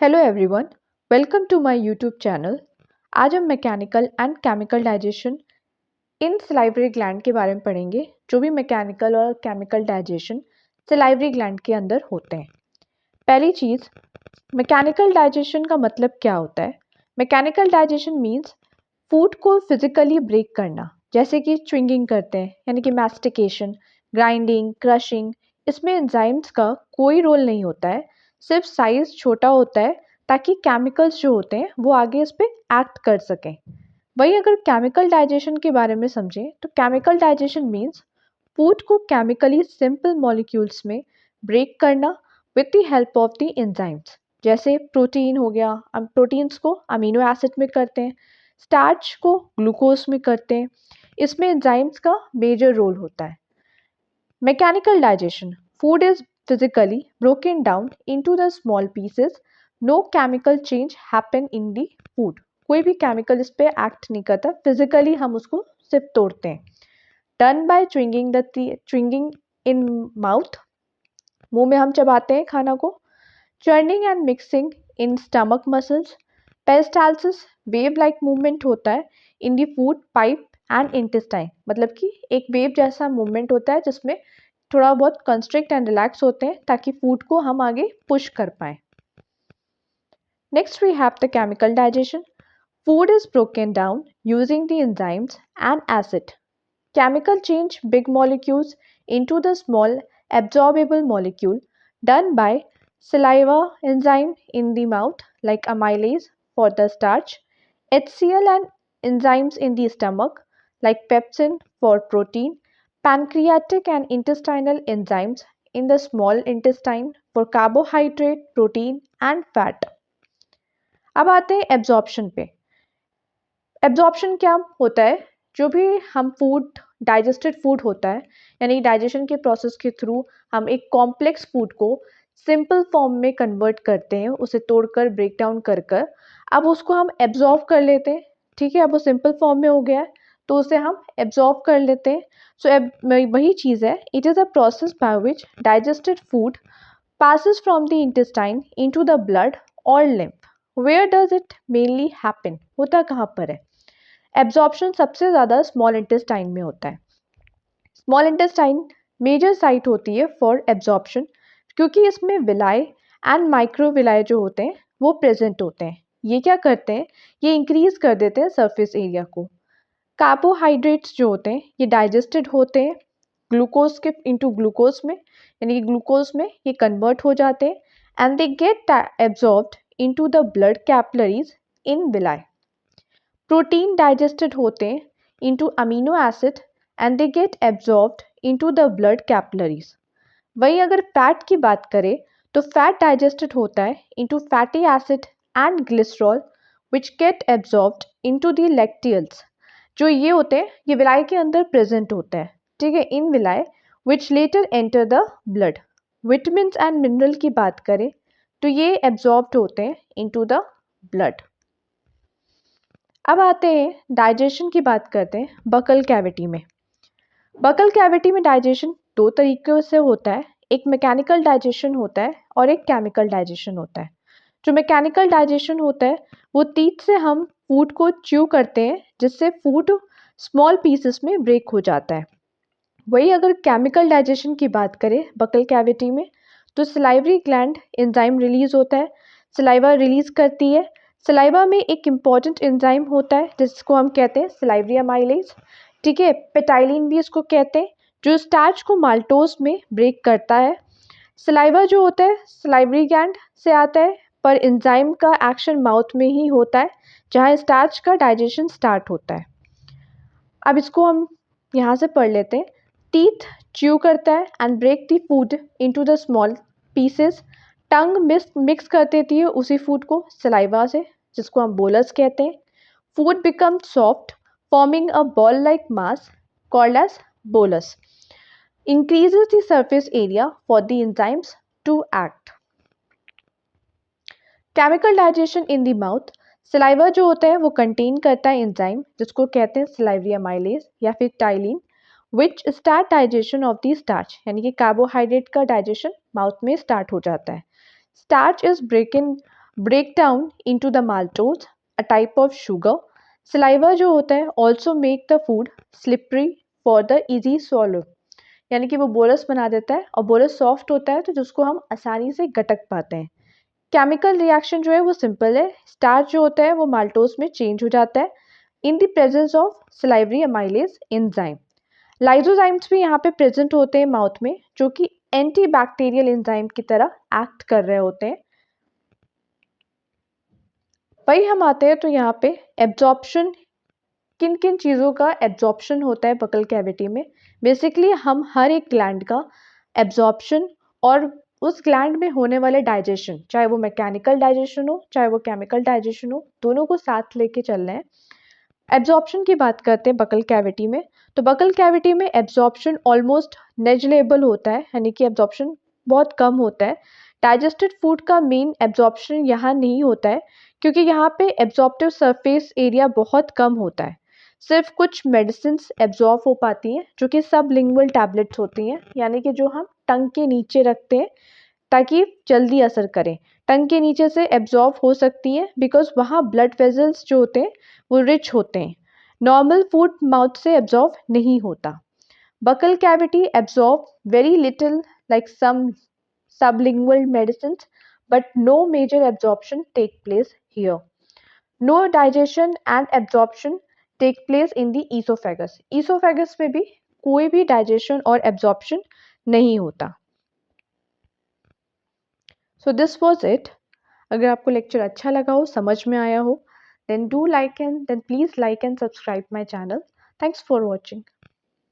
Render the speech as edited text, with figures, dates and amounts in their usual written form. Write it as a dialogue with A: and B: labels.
A: Hello everyone, welcome to my YouTube channel. आज हम mechanical and chemical digestion in salivary gland के बारे में पढ़ेंगे। जो भी मैकेनिकल और केमिकल डाइजेशन सलाइवरी ग्लैंड के अंदर होते हैं। पहली चीज़, मैकेनिकल डाइजेशन का मतलब क्या होता है। मैकेनिकल डाइजेशन मीन्स फूड को फिजिकली ब्रेक करना, जैसे कि च्विंगिंग करते हैं यानी कि मैस्टिकेशन, ग्राइंडिंग, क्रशिंग। इसमें एंजाइम्स का कोई रोल नहीं होता है, सिर्फ साइज छोटा होता है ताकि केमिकल्स जो होते हैं वो आगे इस पर एक्ट कर सकें। वही अगर केमिकल डाइजेशन के बारे में समझें तो केमिकल डाइजेशन मीन्स फूड को केमिकली सिंपल मॉलिक्यूल्स में ब्रेक करना with the help of the enzymes. जैसे प्रोटीन हो गया, हम प्रोटीन्स को अमीनो एसिड में करते हैं, स्टार्च को ग्लूकोज में करते हैं। इसमें एंजाइम्स का मेजर रोल होता है। Mechanical digestion, food is physically broken down into the small pieces. No chemical change happen in the food. कोई भी केमिकल इस पे एक्ट नहीं करता, फिजिकली हम उसको सिर्फ तोड़ते हैं। Done by chewing in mouth, मुंह में हम चबाते हैं खाना को। Churning and mixing in stomach muscles. Peristalsis, wave like movement होता है in the food pipe and intestine, मतलब कि एक वेव जैसा मूवमेंट होता है जिसमें थोड़ा बहुत कंस्ट्रिक्ट एंड रिलैक्स होते हैं ताकि फूड को हम आगे पुश कर पाएं। Next we have the chemical digestion. Food is broken down using the enzymes and acid. Chemical change big molecules into the small absorbable molecule done by saliva enzyme in the mouth like amylase for the starch, HCl and enzymes in the stomach like pepsin for protein, pancreatic and intestinal enzymes in the small intestine for carbohydrate, protein and fat. अब आते हैं absorption पे। Absorption क्या होता है? जो भी हम फूड, डाइजेस्टेड फूड होता है, यानी डाइजेशन के प्रोसेस के थ्रू हम एक कॉम्प्लेक्स फूड को सिंपल फॉर्म में कन्वर्ट करते हैं, उसे तोड़कर ब्रेक डाउन कर कर अब उसको हम एब्जॉर्व कर लेते हैं। ठीक है, अब वो सिंपल फॉर्म में हो गया है तो उसे हम एब्जॉर्व कर लेते हैं। सो वही चीज़ है, it is a process by which digested food passes from the intestine into the blood or lymph. Where does it mainly happen? होता कहाँ पर है? एब्जॉर्प्शन सबसे ज़्यादा स्मॉल इंटेस्टाइन में होता है। स्मॉल इंटेस्टाइन मेजर साइट होती है फॉर एब्जॉर्प्शन, क्योंकि इसमें विलाय एंड माइक्रोविलाय जो होते हैं वो प्रेजेंट होते हैं। ये क्या करते हैं? ये इंक्रीज कर देते हैं सरफेस एरिया को। कार्बोहाइड्रेट्स जो होते हैं ये डाइजेस्टेड होते हैं ग्लूकोज के इनटू ग्लूकोज में, यानी कि ग्लूकोज में ये कन्वर्ट हो जाते हैं and they get absorbed into the blood capillaries in विलाय। Protein digested होते हैं into amino acid and they get absorbed into the blood capillaries. वहीं अगर फैट की बात करें तो फैट डाइजेस्टेड होता है into fatty acid and glycerol which get absorbed into the lacteals. जो ये होते हैं ये विलाय के अंदर प्रेजेंट होता है। ठीक है, in villi which later enter the blood. Vitamin and mineral की बात करें तो ये एब्जॉर्ब्ड होते हैं इनटू द ब्लड। अब आते हैं डाइजेशन की बात करते हैं बकल कैविटी में। बकल कैविटी में डाइजेशन दो तरीकों से होता है, एक मैकेनिकल डाइजेशन होता है और एक केमिकल डाइजेशन होता है। जो मैकेनिकल डाइजेशन होता है वो टीथ से हम फूड को च्यू करते हैं जिससे फूड स्मॉल पीसेस में ब्रेक हो जाता है। वही अगर केमिकल डाइजेशन की बात करें बकल कैविटी में तो सलाइवरी ग्लैंड एंजाइम रिलीज होता है, सलाइवा रिलीज करती है। सलाइवा में एक इम्पॉर्टेंट एंजाइम होता है जिसको हम कहते हैं सलाइवरी अमाइलेज। ठीक है, पेटाइलिन भी इसको कहते हैं, जो स्टार्च को माल्टोज में ब्रेक करता है। सलाइवा जो होता है सलाइवरी ग्लैंड से आता है, पर एंजाइम का एक्शन माउथ में ही होता है जहाँ स्टार्च का डाइजेशन स्टार्ट होता है। अब इसको हम यहाँ से पढ़ लेते हैं। टीथ च्यू करता है and break the food into the small pieces. Tongue mix कर देती है उसी फूड को सलाइवा से, जिसको हम बोलस कहते हैं। Food become soft forming a ball like mass called as bolus. increases the surface area for the enzymes to act. Chemical digestion in the mouth, saliva जो होता है वो कंटेन करता है एंजाइम जिसको कहते हैं salivary amylase या फिर ptyalin, which start digestion of the starch, यानी कि कार्बोहाइड्रेट का डाइजेशन माउथ में स्टार्ट हो जाता है। Starch is break down into the maltose, a type of sugar. Saliva जो होता है also make the food slippery for the easy swallow. यानी कि वो बोरस बना देता है और बोरस सॉफ्ट होता है तो जिसको हम आसानी से गटक पाते हैं. केमिकल रिएक्शन जो है वो सिंपल है. स्टार्च जो होता है वो माल्टोस में चेंज हो जाता है in the presence of salivary amylase enzyme. Lysozymes भी यहाँ पे प्रेजेंट होते हैं माउथ में जो कि एंटी बैक्टीरियल एंजाइम की तरह एक्ट कर रहे होते हैं. वही हम आते हैं तो यहाँ पे एब्जॉर्प्शन, किन किन चीज़ों का एब्जॉर्प्शन होता है बकल कैविटी में. बेसिकली हम हर एक ग्लैंड का एब्जॉर्प्शन और उस ग्लैंड में होने वाले डाइजेशन, चाहे वो मैकेनिकल डाइजेशन हो चाहे वो केमिकल डाइजेशन हो, दोनों को साथ लेके चल रहे हैं. एब्जॉर्प्शन की बात करते हैं बकल कैविटी में, तो बकल कैविटी में एब्जॉर्प्शन ऑलमोस्ट नेग्लिजिबल होता है, यानी कि एब्जॉर्प्शन बहुत कम होता है. डाइजेस्टेड फूड का मेन एब्जॉर्प्शन यहाँ नहीं होता है क्योंकि यहाँ पे एब्जॉर्प्टिव सरफेस एरिया बहुत कम होता है. सिर्फ कुछ मेडिसिन एब्जॉर्ब हो पाती हैं जो कि सबलिंगुअल टैबलेट्स होती हैं, यानी कि जो हम टंग के नीचे रखते हैं ताकि जल्दी असर करें. टंग के नीचे से एब्जॉर्ब हो सकती हैं बिकॉज वहाँ ब्लड वेजल्स जो होते हैं वो रिच होते हैं. नॉर्मल फूड माउथ से एब्जॉर्ब नहीं होता. Buccal cavity absorb very little like some sublingual medicines, but no major absorption take place here. No digestion and absorption take place in the esophagus. Esophagus में भी कोई भी digestion और absorption नहीं होता. So this was it. अगर आपको lecture अच्छा लगा हो, समझ में आया हो, then please like and subscribe my channel. Thanks for watching.